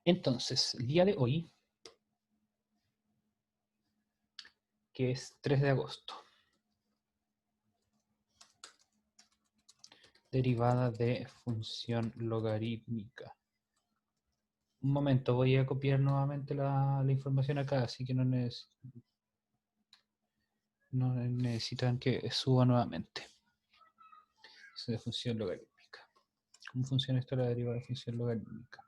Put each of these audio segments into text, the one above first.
Entonces, el día de hoy, que es 3 de agosto, derivada de función logarítmica. Un momento, voy a copiar nuevamente la información acá, así que no necesitan que suba nuevamente. Es de función logarítmica. ¿Cómo funciona esto la derivada de función logarítmica?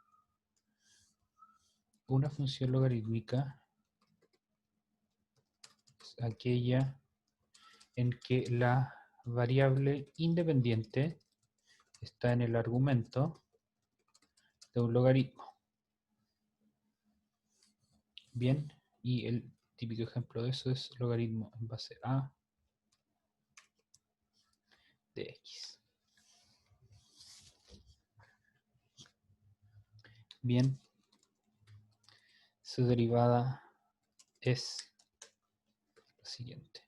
Una función logarítmica es aquella en que la variable independiente está en el argumento de un logaritmo. Bien, y el típico ejemplo de eso es logaritmo en base a de x. Bien, su derivada es la siguiente.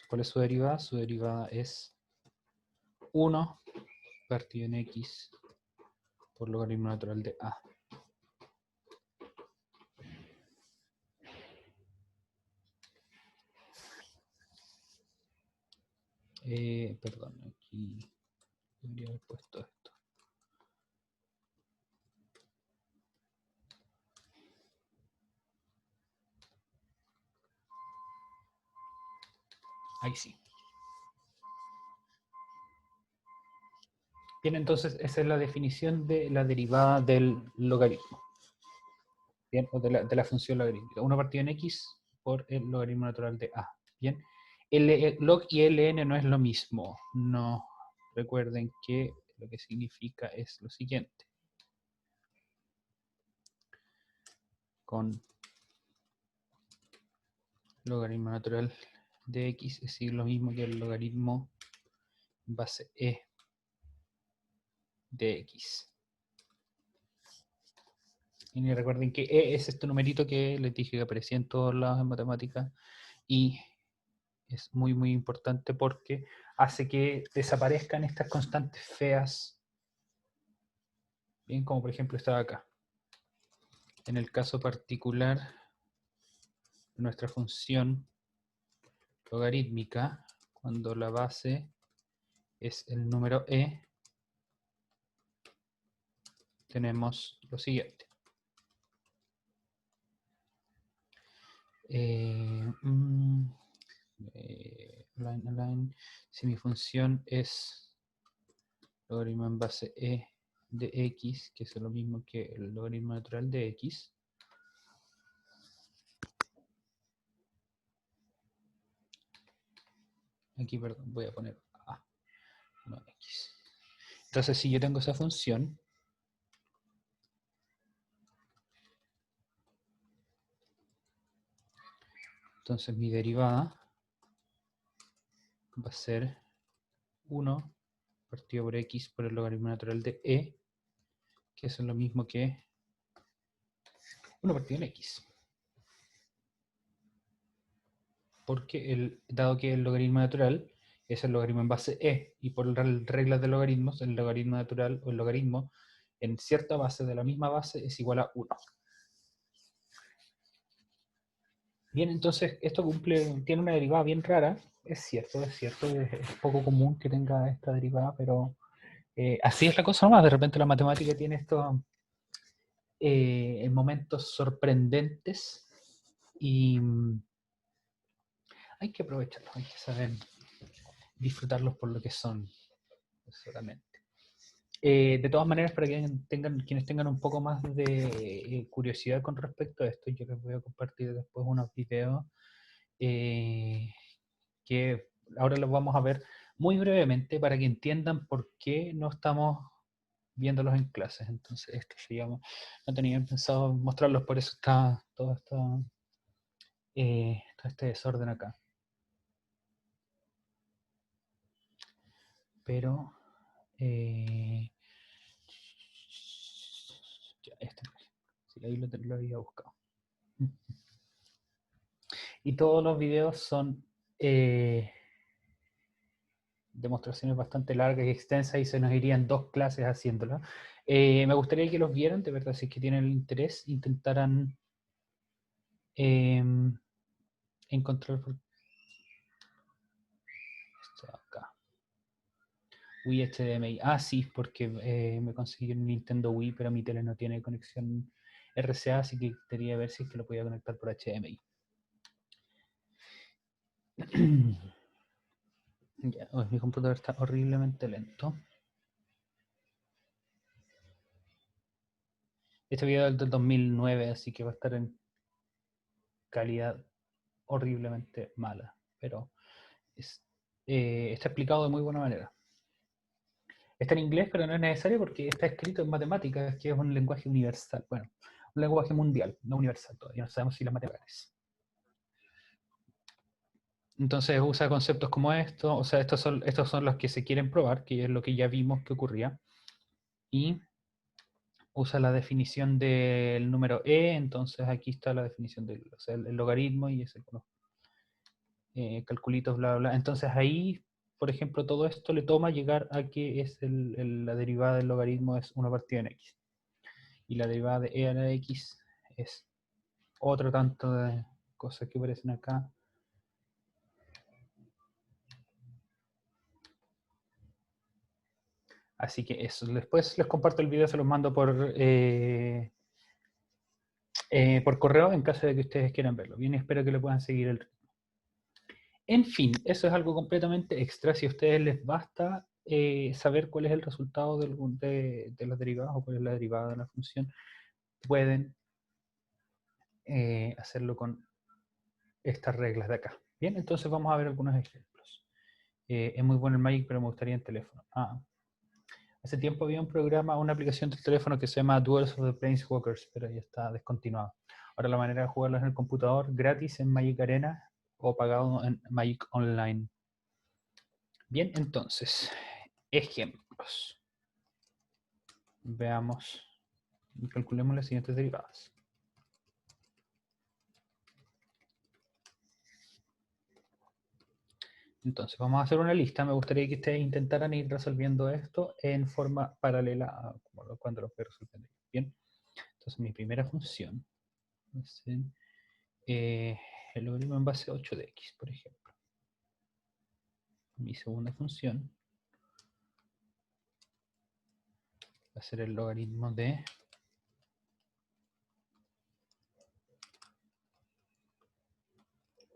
¿Cuál es su derivada? Su derivada es 1 partido en x por logaritmo natural de a. Perdón, aquí debería haber puesto esto. Ahí sí. Bien, entonces esa es la definición de la derivada del logaritmo. Bien, o de la función logarítmica. 1 partido en x por el logaritmo natural de a. Bien, log y ln no es lo mismo. No, recuerden que lo que significa es lo siguiente. Con logaritmo natural de x es decir, lo mismo que el logaritmo base e de x. Y recuerden que e es este numerito que les dije que aparecía en todos lados en matemáticas y es muy muy importante porque hace que desaparezcan estas constantes feas, bien, como por ejemplo estaba acá. En el caso particular de nuestra función logarítmica, cuando la base es el número e, tenemos lo siguiente. Line, si mi función es logaritmo en base e de x, que es lo mismo que el logaritmo natural de x, aquí, perdón, voy a poner a, no x. Entonces, si yo tengo esa función, entonces mi derivada va a ser 1 partido por x por el logaritmo natural de e, que es lo mismo que 1 partido en x. Porque dado que el logaritmo natural es el logaritmo en base e, y por reglas de logaritmos, el logaritmo natural o el logaritmo en cierta base de la misma base es igual a 1. Bien, entonces esto tiene una derivada bien rara, es cierto, es poco común que tenga esta derivada, pero así es la cosa nomás. De repente la matemática tiene estos momentos sorprendentes y hay que aprovecharlos, hay que saber disfrutarlos por lo que son, solamente. De todas maneras, para que quienes tengan un poco más de curiosidad con respecto a esto, yo les voy a compartir después unos videos que ahora los vamos a ver muy brevemente para que entiendan por qué no estamos viéndolos en clases. Entonces, esto se llama, no tenía pensado mostrarlos, por eso está todo este desorden acá. Pero, ya, este. Sí, ahí lo había buscado. Y todos los videos son demostraciones bastante largas y extensas y se nos irían 2 clases haciéndolo. Me gustaría que los vieran, de verdad, si es que tienen el interés, intentaran encontrar esto acá. Wii HDMI. Ah, sí, porque me conseguí un Nintendo Wii, pero mi tele no tiene conexión RCA, así que quería ver si es que lo podía conectar por HDMI. Ya, mi computador está horriblemente lento. Este video es del 2009, así que va a estar en calidad horriblemente mala, pero está explicado de muy buena manera. Está en inglés, pero no es necesario porque está escrito en matemáticas, que es un lenguaje universal. Bueno, un lenguaje mundial, no universal todavía, no sabemos si las matemáticas. Entonces usa conceptos como esto, o sea, estos son los que se quieren probar, que es lo que ya vimos que ocurría. Y usa la definición del número e, entonces aquí está la definición del, o sea, el logaritmo y ese calculitos, bla, bla. Entonces ahí, por ejemplo, todo esto le toma llegar a que es la derivada del logaritmo es 1 partido en x. Y la derivada de e a la x es otro tanto de cosas que aparecen acá. Así que eso. Después les comparto el video, se los mando por correo en caso de que ustedes quieran verlo. Bien, espero que lo puedan seguir el ritmo. En fin, eso es algo completamente extra. Si a ustedes les basta saber cuál es el resultado de las derivadas o cuál es la derivada de la función, pueden hacerlo con estas reglas de acá. Bien, entonces vamos a ver algunos ejemplos. Es muy bueno el Magic, pero me gustaría en teléfono. Hace tiempo había un programa, una aplicación del teléfono que se llama Duels of the Planeswalkers, pero ya está descontinuado. Ahora la manera de jugarlo es en el computador, gratis en Magic Arena o pagado en Magic Online. Bien, entonces, ejemplos. Veamos y calculemos las siguientes derivadas. Entonces, vamos a hacer una lista. Me gustaría que ustedes intentaran ir resolviendo esto en forma paralela a cuando lo estoy resolviendo. Bien, entonces mi primera función va a ser el logaritmo en base 8 de x, por ejemplo. Mi segunda función va a ser el logaritmo de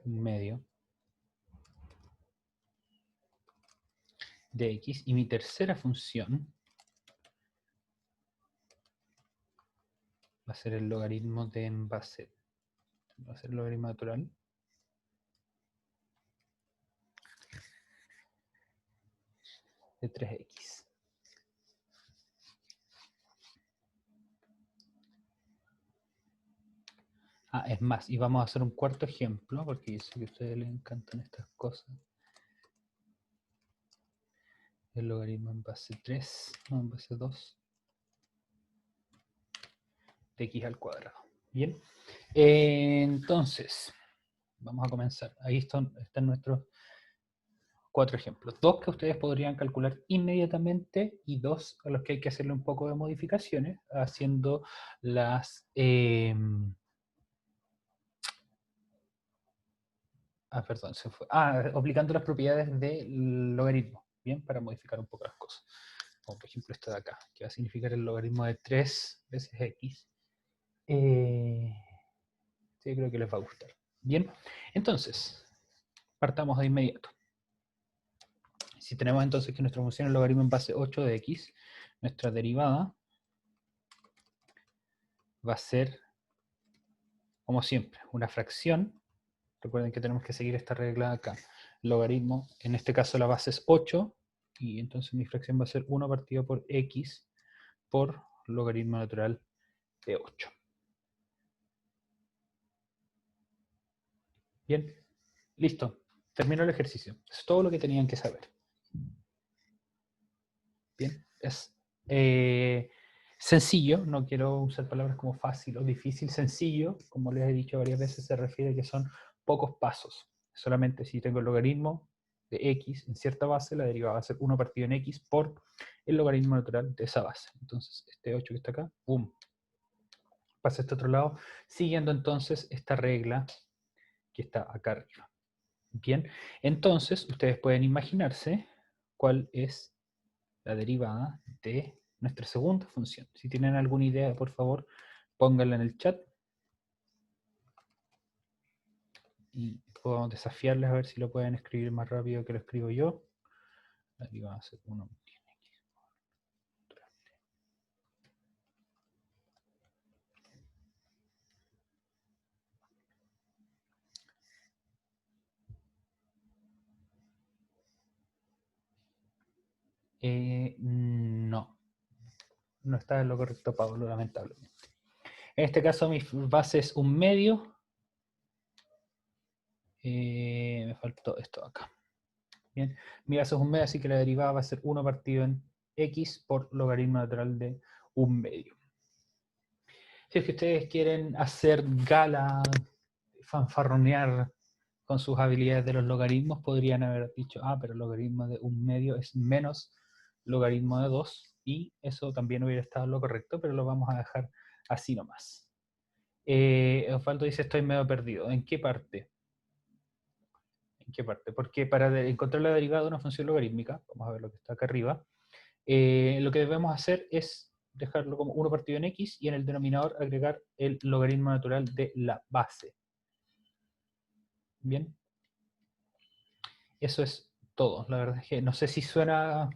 medio de x. Y mi tercera función va a ser el logaritmo de en base. Va a ser el logaritmo natural de 3x. Es más, y vamos a hacer un cuarto ejemplo, porque yo sé que a ustedes les encantan estas cosas. El logaritmo en base 3, no, en base 2, de x al cuadrado. Bien, entonces, vamos a comenzar. Ahí están nuestros 4 ejemplos. 2 que ustedes podrían calcular inmediatamente y 2 a los que hay que hacerle un poco de modificaciones, haciendo las... perdón, se fue. Aplicando las propiedades del logaritmo, bien, para modificar un poco las cosas. Como por ejemplo esta de acá, que va a significar el logaritmo de 3 veces x. Sí, creo que les va a gustar. Bien, entonces, partamos de inmediato. Si tenemos entonces que nuestra función es el logaritmo en base 8 de x, nuestra derivada va a ser, como siempre, una fracción. Recuerden que tenemos que seguir esta regla acá. Logaritmo, en este caso la base es 8, y entonces mi fracción va a ser 1 partido por x por logaritmo natural de 8. Bien, listo. Termino el ejercicio. Es todo lo que tenían que saber. Bien, Sencillo, no quiero usar palabras como fácil o difícil, sencillo, como les he dicho varias veces, se refiere a que son pocos pasos. Solamente si tengo el logaritmo de x en cierta base, la derivada va a ser 1 partido en x por el logaritmo natural de esa base. Entonces, este 8 que está acá, ¡pum!, pasa a este otro lado, siguiendo entonces esta regla que está acá arriba. Bien, entonces ustedes pueden imaginarse cuál es la derivada de nuestra segunda función. Si tienen alguna idea, por favor, pónganla en el chat y podemos desafiarles a ver si lo pueden escribir más rápido que lo escribo yo. La derivada va a ser 1. No, no está en lo correcto, Pablo, lamentablemente. En este caso mi base es 1/2. Me faltó esto acá. Bien, mi base es 1/2, así que la derivada va a ser 1 partido en x por logaritmo natural de 1/2. Si es que ustedes quieren hacer gala, fanfarronear con sus habilidades de los logaritmos, podrían haber dicho, pero el logaritmo de 1/2 es menos logaritmo de 2, y eso también hubiera estado lo correcto, pero lo vamos a dejar así nomás. Osvaldo dice, estoy medio perdido. ¿En qué parte? ¿En qué parte? Porque para encontrar la derivada de una función logarítmica, vamos a ver lo que está acá arriba, lo que debemos hacer es dejarlo como 1 partido en x y en el denominador agregar el logaritmo natural de la base. Bien, eso es todo. La verdad es que no sé si suena,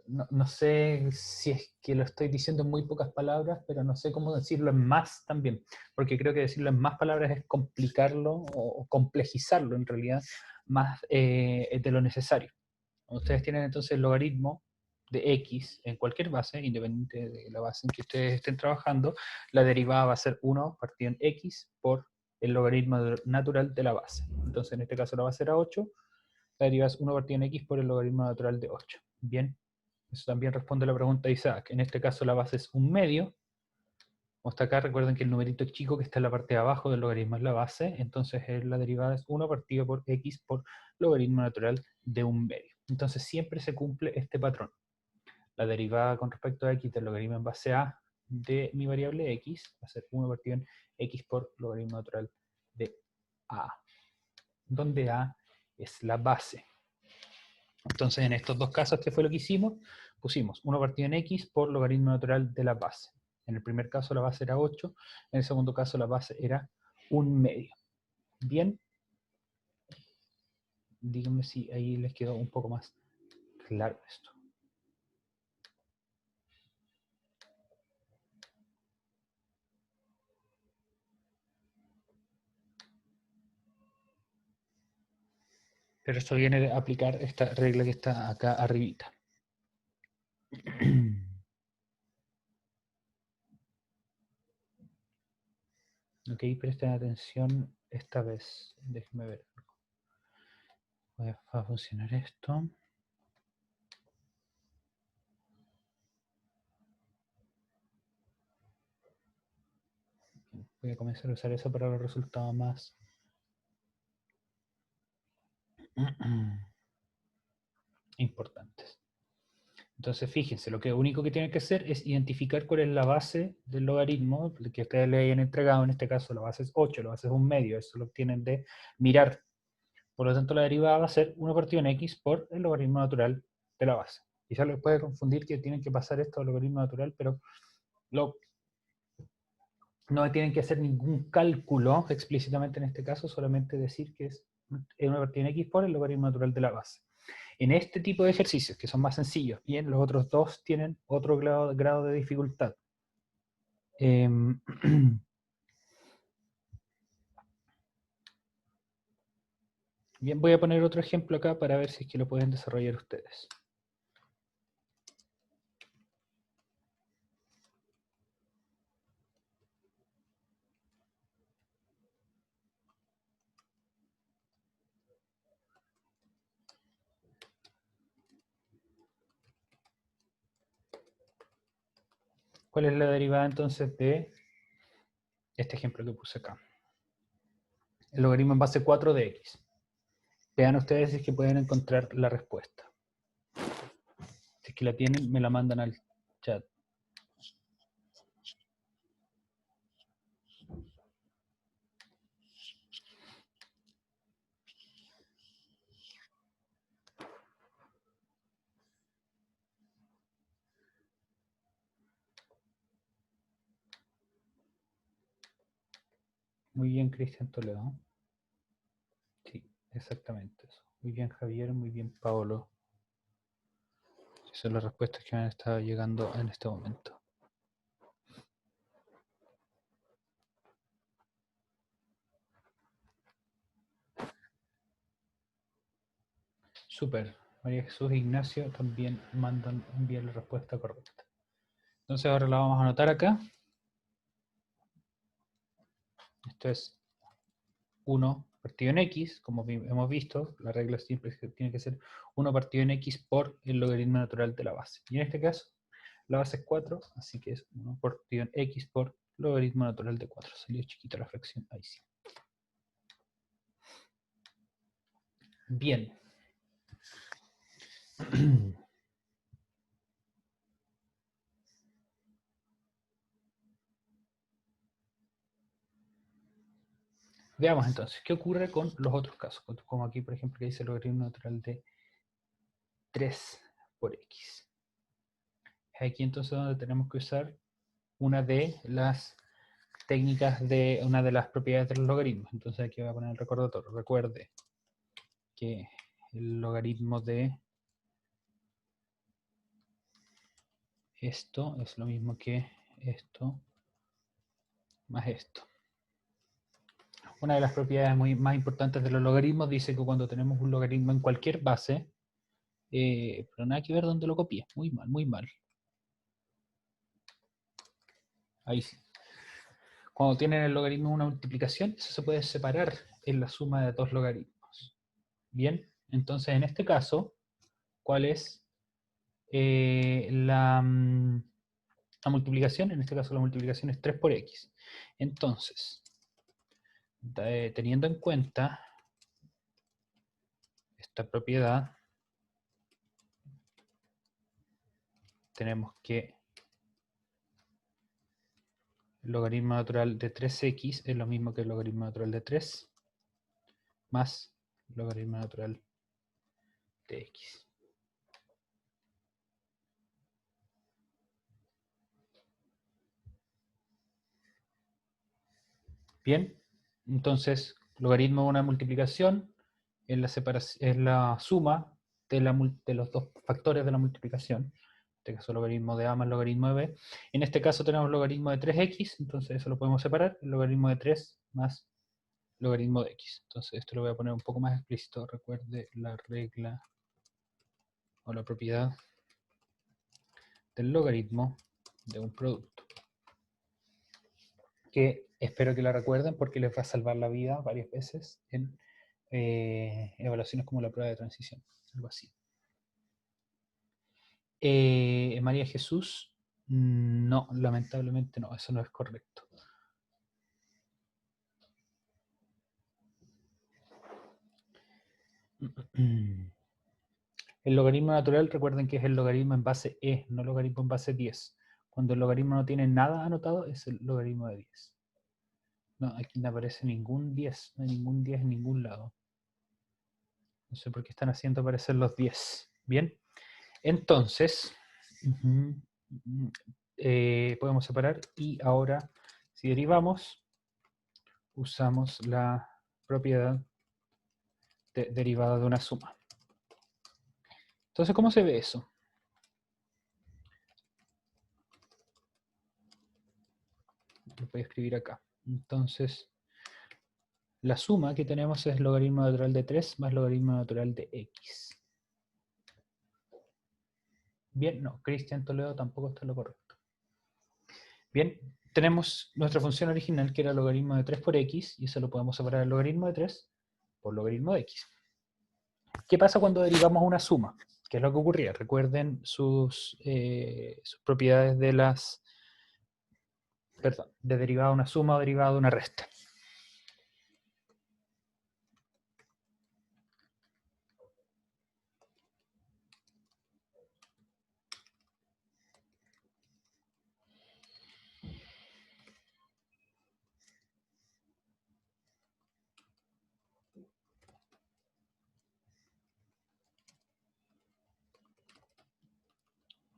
no sé si es que lo estoy diciendo en muy pocas palabras, pero no sé cómo decirlo en más también, porque creo que decirlo en más palabras es complicarlo o complejizarlo en realidad más de lo necesario. Ustedes tienen entonces el logaritmo de x en cualquier base, independiente de la base en que ustedes estén trabajando, la derivada va a ser 1 partido en x por el logaritmo natural de la base. Entonces en este caso la base era 8, la derivada es 1 partido en x por el logaritmo natural de 8. Bien, eso también responde a la pregunta de Isaac. En este caso la base es 1/2. Como está acá, recuerden que el numerito chico que está en la parte de abajo del logaritmo es la base, entonces la derivada es 1 partido por x por logaritmo natural de 1/2. Entonces siempre se cumple este patrón. La derivada con respecto a x del logaritmo en base a de mi variable x va a ser 1 partido en x por logaritmo natural de a, donde a es la base. Entonces en estos dos casos, ¿qué fue lo que hicimos? Pusimos 1 partido en x por logaritmo natural de la base. En el primer caso la base era 8, en el segundo caso la base era 1/2. Bien, díganme si ahí les quedó un poco más claro esto. Pero esto viene de aplicar esta regla que está acá arribita. Ok, presten atención esta vez. Déjenme ver. Va a funcionar esto. Voy a comenzar a usar eso para los resultados más importantes. Entonces, fíjense, lo único que tienen que hacer es identificar cuál es la base del logaritmo que ustedes le hayan entregado. En este caso, la base es 8, la base es 1/2. Eso lo tienen de mirar. Por lo tanto, la derivada va a ser 1 partido en x por el logaritmo natural de la base. Quizás les puede confundir que tienen que pasar esto al logaritmo natural, pero no tienen que hacer ningún cálculo explícitamente en este caso, solamente decir que es 1 partido en x por el logaritmo natural de la base. En este tipo de ejercicios, que son más sencillos, bien, los otros dos tienen otro grado de dificultad. Bien, voy a poner otro ejemplo acá para ver si es que lo pueden desarrollar ustedes. ¿Cuál es la derivada entonces de este ejemplo que puse acá? El logaritmo en base 4 de x. Vean ustedes si es que pueden encontrar la respuesta. Si es que la tienen, me la mandan al chat. Muy bien, Cristian Toledo. Sí, exactamente eso. Muy bien, Javier. Muy bien, Paolo. Esas son las respuestas que han estado llegando en este momento. Súper. María Jesús e Ignacio también envían la respuesta correcta. Entonces ahora la vamos a anotar acá. Esto es 1 partido en x, como hemos visto, la regla siempre es que tiene que ser 1 partido en x por el logaritmo natural de la base. Y en este caso, la base es 4, así que es 1 partido en x por logaritmo natural de 4. Salió chiquita la fracción, ahí sí. Bien. Veamos entonces, ¿qué ocurre con los otros casos? Como aquí, por ejemplo, que dice el logaritmo natural de 3 por x. Es aquí entonces donde tenemos que usar una de las técnicas de una de las propiedades de los logaritmos. Entonces aquí voy a poner el recordatorio. Recuerde que el logaritmo de esto es lo mismo que esto más esto. Una de las propiedades más importantes de los logaritmos dice que cuando tenemos un logaritmo en cualquier base, pero nada que ver donde lo copié. Muy mal, muy mal. Ahí sí. Cuando tienen el logaritmo de una multiplicación, eso se puede separar en la suma de dos logaritmos. Bien, entonces en este caso, ¿cuál es la multiplicación? En este caso la multiplicación es 3 por x. Entonces, teniendo en cuenta esta propiedad, tenemos que el logaritmo natural de 3x es lo mismo que el logaritmo natural de 3 más el logaritmo natural de x. Bien, entonces logaritmo de una multiplicación es la suma de los dos factores de la multiplicación. En este caso logaritmo de a más logaritmo de b. En este caso tenemos logaritmo de 3x, entonces eso lo podemos separar. El logaritmo de 3 más logaritmo de x. Entonces esto lo voy a poner un poco más explícito. Recuerde la regla o la propiedad del logaritmo de un producto. Que espero que la recuerden porque les va a salvar la vida varias veces en evaluaciones como la prueba de transición. Algo así. María Jesús, no, lamentablemente no, eso no es correcto. El logaritmo natural, recuerden que es el logaritmo en base e, no logaritmo en base 10. Cuando el logaritmo no tiene nada anotado, es el logaritmo de 10. No, aquí no aparece ningún 10, no hay ningún 10 en ningún lado. No sé por qué están haciendo aparecer los 10. Bien, entonces, podemos separar y ahora, si derivamos, usamos la propiedad derivada de una suma. Entonces, ¿cómo se ve eso? Lo voy a escribir acá. Entonces, la suma que tenemos es logaritmo natural de 3 más logaritmo natural de x. Bien, no, Cristian Toledo tampoco está en lo correcto. Bien, tenemos nuestra función original que era logaritmo de 3 por x, y eso lo podemos separar el logaritmo de 3 por logaritmo de x. ¿Qué pasa cuando derivamos una suma? ¿Qué es lo que ocurría? Recuerden sus propiedades de las Perdón, de derivada de una suma o derivada de una resta.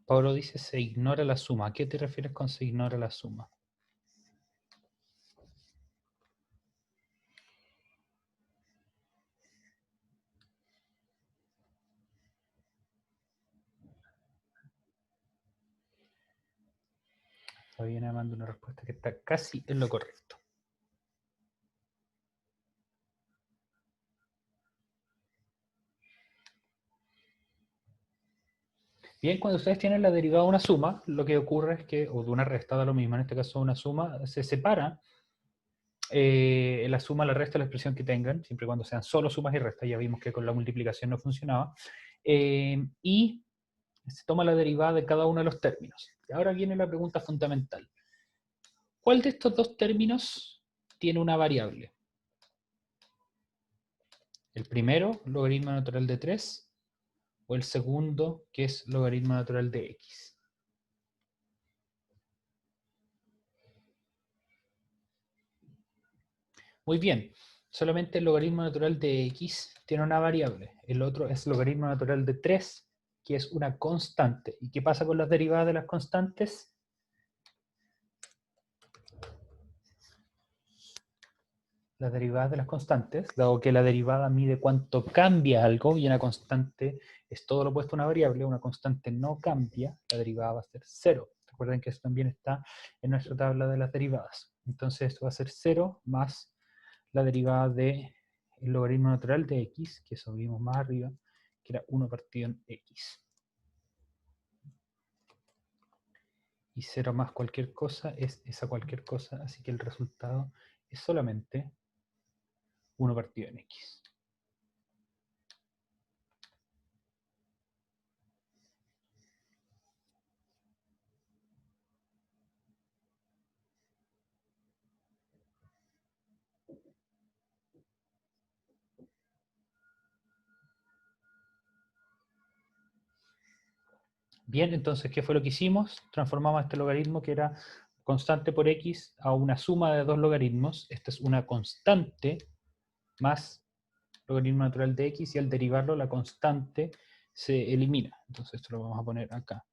Pablo dice se ignora la suma. ¿A qué te refieres con se ignora la suma? Fabiana manda una respuesta que está casi en lo correcto. Bien, cuando ustedes tienen la derivada de una suma, lo que ocurre es que, o de una resta, da lo mismo, en este caso una suma, se separa la suma, la resta, la expresión que tengan, siempre y cuando sean solo sumas y restas, ya vimos que con la multiplicación no funcionaba, y se toma la derivada de cada uno de los términos. Y ahora viene la pregunta fundamental. ¿Cuál de estos dos términos tiene una variable? El primero, logaritmo natural de 3, o el segundo, que es logaritmo natural de x. Muy bien, solamente el logaritmo natural de x tiene una variable. El otro es logaritmo natural de 3, que es una constante. ¿Y qué pasa con las derivadas de las constantes? Las derivadas de las constantes, dado que la derivada mide cuánto cambia algo y una constante es todo lo opuesto a una variable, una constante no cambia, la derivada va a ser 0. Recuerden que eso también está en nuestra tabla de las derivadas. Entonces esto va a ser 0 más la derivada del logaritmo natural de x, que eso vimos más arriba, que era 1 partido en x. Y 0 más cualquier cosa es esa cualquier cosa, así que el resultado es solamente 1 partido en x. Bien, entonces, ¿qué fue lo que hicimos? Transformamos este logaritmo que era constante por x a una suma de dos logaritmos. Esta es una constante más logaritmo natural de x, y al derivarlo la constante se elimina. Entonces esto lo vamos a poner acá,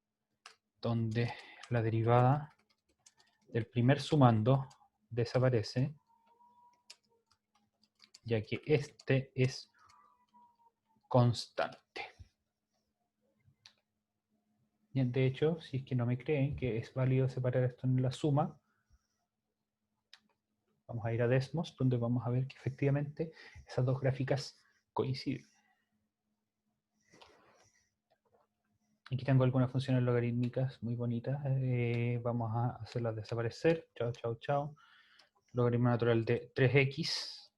donde la derivada del primer sumando desaparece, ya que este es constante. Bien, de hecho, si es que no me creen que es válido separar esto en la suma, vamos a ir a Desmos, donde vamos a ver que efectivamente esas dos gráficas coinciden. Aquí tengo algunas funciones logarítmicas muy bonitas. Vamos a hacerlas desaparecer. Chao, chao, chao. Logaritmo natural de 3x.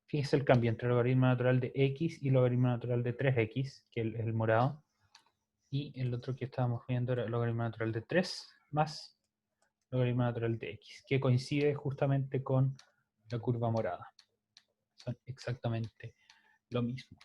Fíjense el cambio entre logaritmo natural de x y logaritmo natural de 3x, que es el morado. Y el otro que estábamos viendo era logaritmo natural de 3 más logaritmo natural de x, que coincide justamente con la curva morada. Son exactamente lo mismo.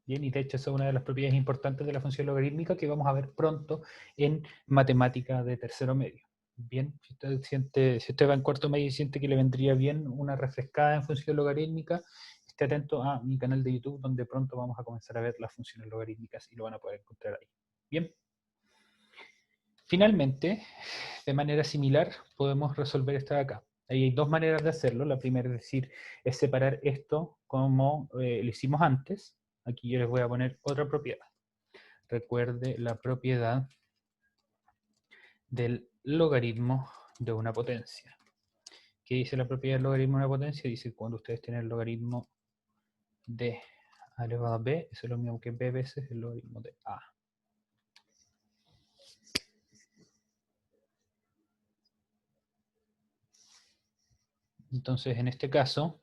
Bien, y de hecho esa es una de las propiedades importantes de la función logarítmica que vamos a ver pronto en matemática de tercero medio. Bien, si usted va en cuarto medio y siente que le vendría bien una refrescada en función logarítmica, esté atento a mi canal de YouTube, donde pronto vamos a comenzar a ver las funciones logarítmicas y lo van a poder encontrar ahí. Bien. Finalmente, de manera similar, podemos resolver esta de acá. Ahí hay dos maneras de hacerlo. La primera es separar esto como lo hicimos antes. Aquí yo les voy a poner otra propiedad. Recuerde la propiedad del logaritmo de una potencia. ¿Qué dice la propiedad del logaritmo de una potencia? Dice que cuando ustedes tienen el logaritmo de a elevado a b, eso es lo mismo que b veces el logaritmo de a. Entonces, en este caso,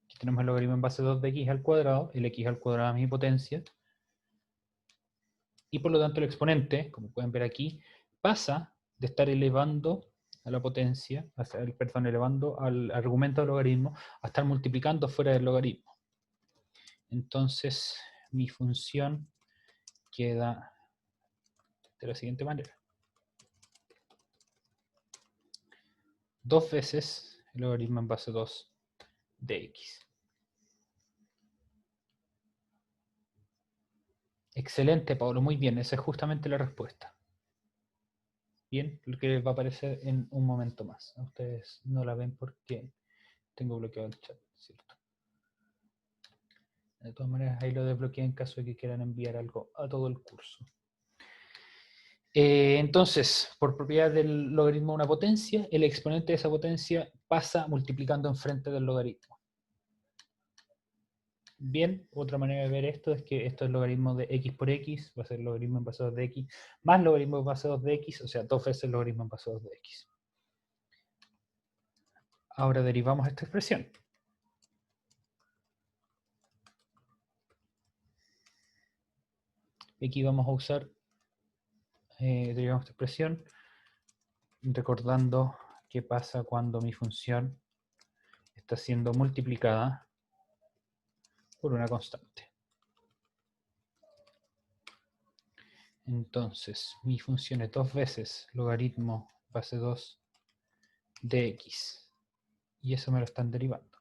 aquí tenemos el logaritmo en base 2 de x al cuadrado, el x al cuadrado es mi potencia, y por lo tanto el exponente, como pueden ver aquí, pasa de estar elevando a la potencia, perdón, elevando al argumento del logaritmo, a estar multiplicando fuera del logaritmo. Entonces, mi función queda de la siguiente manera. 2 veces el logaritmo en base 2 de x. Excelente, Pablo, muy bien, esa es justamente la respuesta. Bien, lo que va a aparecer en un momento más. A ustedes no la ven porque tengo bloqueado el chat, ¿cierto? De todas maneras, ahí lo desbloqueé en caso de que quieran enviar algo a todo el curso. Entonces, por propiedad del logaritmo de una potencia, el exponente de esa potencia pasa multiplicando enfrente del logaritmo. Bien, otra manera de ver esto es que esto es el logaritmo de x por x, va a ser el logaritmo en base a 2 de x, más logaritmo en base a 2 de x, o sea, 2 veces el logaritmo en base a 2 de x. Ahora derivamos esta expresión. Aquí vamos a usar, derivamos esta expresión, recordando qué pasa cuando mi función está siendo multiplicada por una constante. Entonces, mi función es 2 veces logaritmo base 2 de x. Y eso me lo están derivando.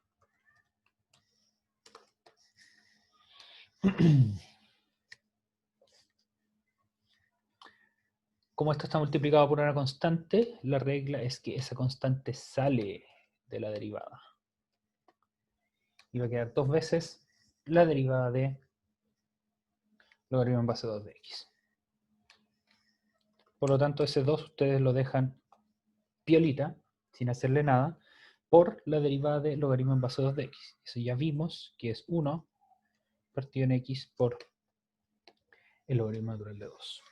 Como esto está multiplicado por una constante, la regla es que esa constante sale de la derivada. Y va a quedar 2 veces la derivada de logaritmo en base 2 de x. Por lo tanto, ese 2 ustedes lo dejan piolita, sin hacerle nada, por la derivada de logaritmo en base 2 de x. Eso ya vimos que es 1 partido en x por el logaritmo natural de 2.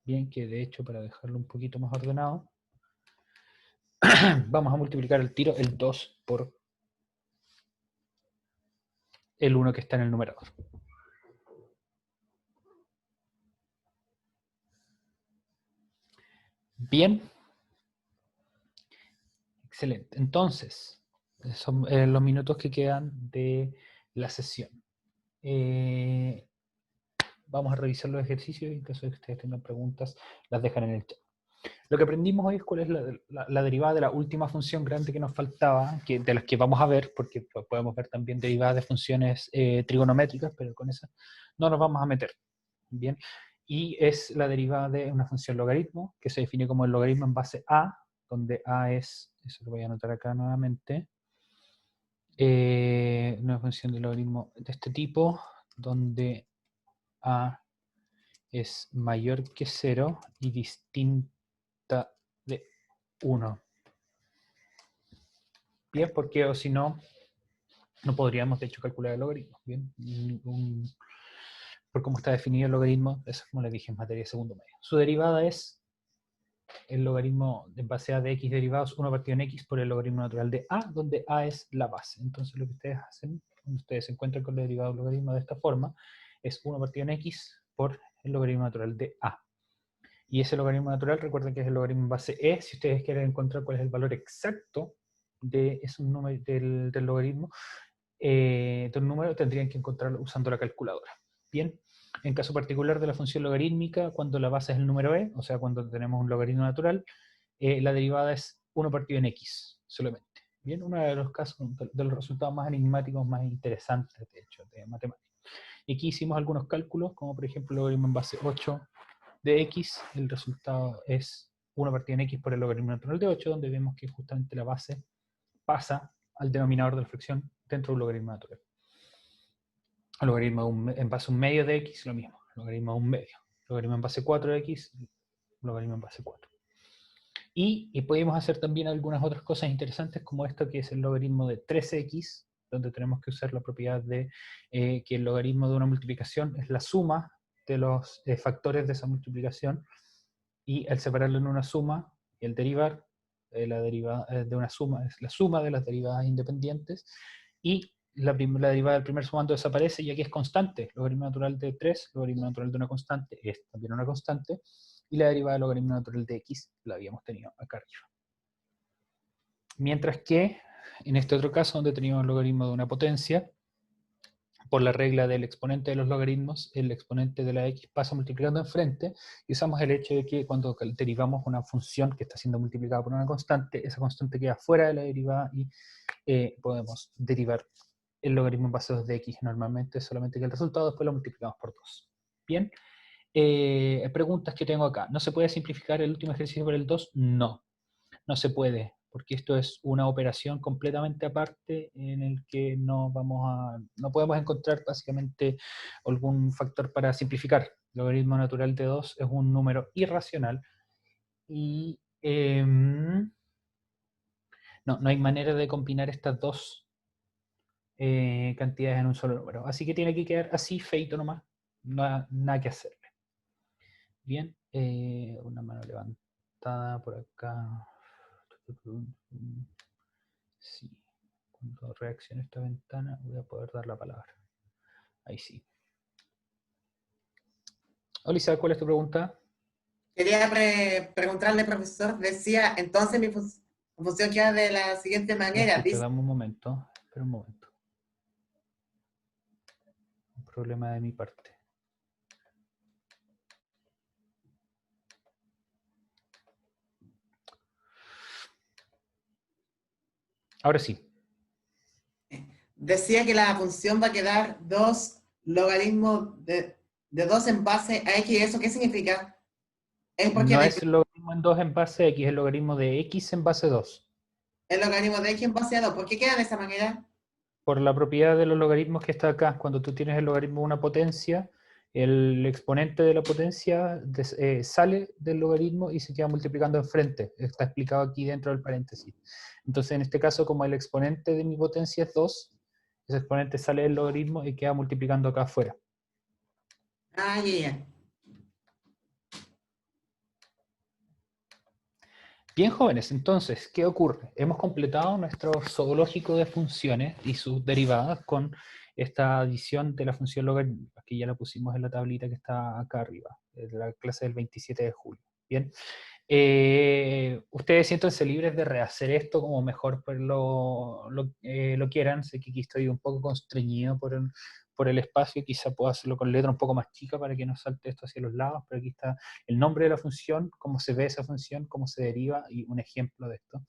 Bien, que de hecho, para dejarlo un poquito más ordenado, vamos a multiplicar el tiro el 2 por el 1 que está en el numerador. Bien. Excelente. Entonces, son los minutos que quedan de la sesión. Vamos a revisar los ejercicios y en caso de que ustedes tengan preguntas, las dejan en el chat. Lo que aprendimos hoy es cuál es la derivada de la última función grande que nos faltaba, de las que vamos a ver, porque podemos ver también derivadas de funciones trigonométricas, pero con esa no nos vamos a meter. Bien, y es la derivada de una función logaritmo, que se define como el logaritmo en base a, donde a es, eso lo voy a anotar acá nuevamente, una función de logaritmo de este tipo, donde a es mayor que 0 y distinta de 1. Bien, porque o si no, no podríamos de hecho calcular el logaritmo. Bien, por cómo está definido el logaritmo, eso como les dije en materia de segundo medio. Su derivada es el logaritmo en base a de x derivados 1 partido en x por el logaritmo natural de a, donde a es la base. Entonces lo que ustedes hacen, cuando ustedes se encuentran con el derivado del logaritmo de esta forma, es 1 partido en x por el logaritmo natural de a. Y ese logaritmo natural, recuerden que es el logaritmo en base e. Si ustedes quieren encontrar cuál es el valor exacto de ese número, del logaritmo, de un número, tendrían que encontrarlo usando la calculadora. Bien, en caso particular de la función logarítmica, cuando la base es el número e, o sea, cuando tenemos un logaritmo natural, la derivada es 1 partido en x solamente. Bien, uno de los casos, de los resultados más enigmáticos, más interesantes, de hecho, de matemáticas. Y aquí hicimos algunos cálculos, como por ejemplo el logaritmo en base 8 de x, el resultado es 1 partido en x por el logaritmo natural de 8, donde vemos que justamente la base pasa al denominador de la fracción dentro de un logaritmo natural. El logaritmo en base 1 medio de x, lo mismo, logaritmo 1 medio. Logaritmo en base 4 de x, logaritmo en base 4. Y podemos hacer también algunas otras cosas interesantes, como esto que es el logaritmo de 3x, donde tenemos que usar la propiedad de que el logaritmo de una multiplicación es la suma de los factores de esa multiplicación, y al separarlo en una suma y el derivar, la derivada de una suma es la suma de las derivadas independientes, y la derivada del primer sumando desaparece y aquí es constante. Logaritmo natural de 3, logaritmo natural de una constante, es también una constante, y la derivada del logaritmo natural de x la habíamos tenido acá arriba. Mientras que, en este otro caso, donde teníamos el logaritmo de una potencia, por la regla del exponente de los logaritmos, el exponente de la x pasa multiplicando enfrente, y usamos el hecho de que cuando derivamos una función que está siendo multiplicada por una constante, esa constante queda fuera de la derivada y podemos derivar el logaritmo en base 2 de x normalmente, solamente que el resultado después lo multiplicamos por 2. Bien, preguntas que tengo acá. ¿No se puede simplificar el último ejercicio por el 2? No, no se puede, porque esto es una operación completamente aparte en el que no podemos encontrar básicamente algún factor para simplificar. El logaritmo natural de 2 es un número irracional y no hay manera de combinar estas dos cantidades en un solo número. Así que tiene que quedar así, feito nomás, nada que hacerle. Bien, una mano levantada por acá. Sí, cuando reaccione esta ventana voy a poder dar la palabra. Ahí sí. Olisa, ¿cuál es tu pregunta? Quería preguntarle, profesor, decía, entonces mi función queda de la siguiente No manera. escucho, Dice, dame un momento. Espera un momento. Un problema de mi parte. Ahora sí. decía que la función va a quedar 2 logaritmos de 2 en base a x. ¿Eso qué significa? Es porque No es el logaritmo en 2 en base x, es el logaritmo de x en base 2. el logaritmo de x en base a 2. ¿Por qué queda de esa manera? Por la propiedad de los logaritmos que está acá. Cuando tú tienes el logaritmo de una potencia, el exponente de la potencia sale del logaritmo y se queda multiplicando enfrente. Está explicado aquí dentro del paréntesis. Entonces, en este caso, como el exponente de mi potencia es 2, ese exponente sale del logaritmo y queda multiplicando acá afuera. Ah, ya. Bien, jóvenes, entonces, ¿qué ocurre? Hemos completado nuestro zoológico de funciones y sus derivadas con esta adición de la función logarítmica, que ya la pusimos en la tablita que está acá arriba, de la clase del 27 de julio. Bien, ustedes siéntanse libres de rehacer esto como mejor pues lo quieran. Sé que aquí estoy un poco constreñido por el espacio, quizá puedo hacerlo con letra un poco más chica para que no salte esto hacia los lados, pero aquí está el nombre de la función, cómo se ve esa función, cómo se deriva y un ejemplo de esto.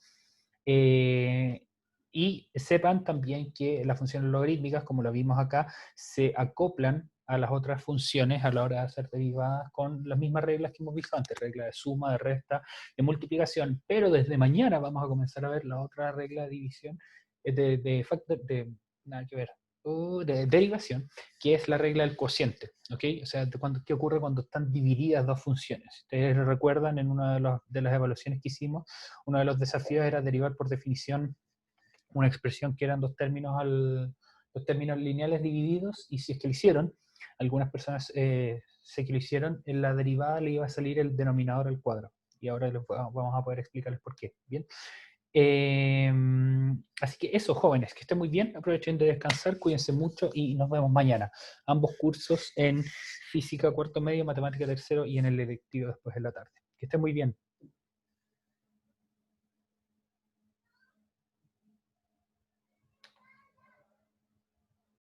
Y sepan también que las funciones logarítmicas, como lo vimos acá, se acoplan a las otras funciones a la hora de hacer derivadas con las mismas reglas que hemos visto antes, regla de suma, de resta, de multiplicación, pero desde mañana vamos a comenzar a ver la otra regla de división, nada que ver, de derivación, que es la regla del cociente, ¿ok? O sea, ¿qué ocurre cuando están divididas dos funciones? Ustedes recuerdan en una de las evaluaciones que hicimos, uno de los desafíos era derivar por definición una expresión que eran dos términos lineales divididos, y si es que lo hicieron, algunas personas sé que lo hicieron, en la derivada le iba a salir el denominador al cuadrado. Y ahora vamos a poder explicarles por qué. Bien. Así que eso, jóvenes, que estén muy bien, aprovechen de descansar, cuídense mucho y nos vemos mañana. Ambos cursos en física cuarto medio, matemática tercero y en el electivo después en la tarde. Que estén muy bien.